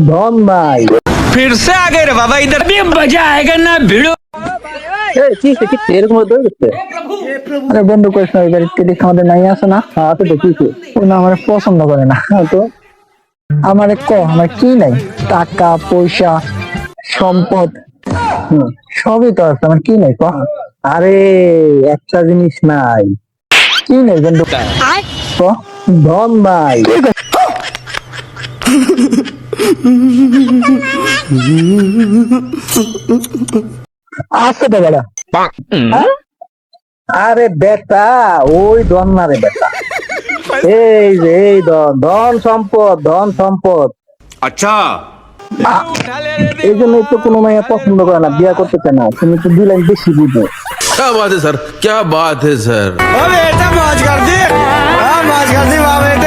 ধন ভাই फिर से आ गए रे बाबा इधर भी मजा आएगा ना भिड़ो। এরকম আরে বন্ধু করিস না, ওই বাড়ির তিরিশ আমাদের নাই আছে না, আছে তো কি ও না আমার পছন্দ করে না তো আমারে আমার কি নাই, টাকা পয়সা সম্পদ সবই তো আছে, আমার কি নাই আরে একটা জিনিস নাই, কি নাই বন্ধু ক ধন ভাই আছে তো বেটা। আরে বেটা ওই ধন না রে বেটা, এই যে এই ধন, ধন সম্পদ, ধন সম্পদ। अच्छा এই জন্য তো কোনো মেয়ে পছন্দ করে না, বিয়ে করতে চায় না, তুমি তো দুই লাইন বেশি বুঝো। क्या बात है सर, क्या बात है सर। बेटा मौज कर दी, मौज कर दी वाह बेटा।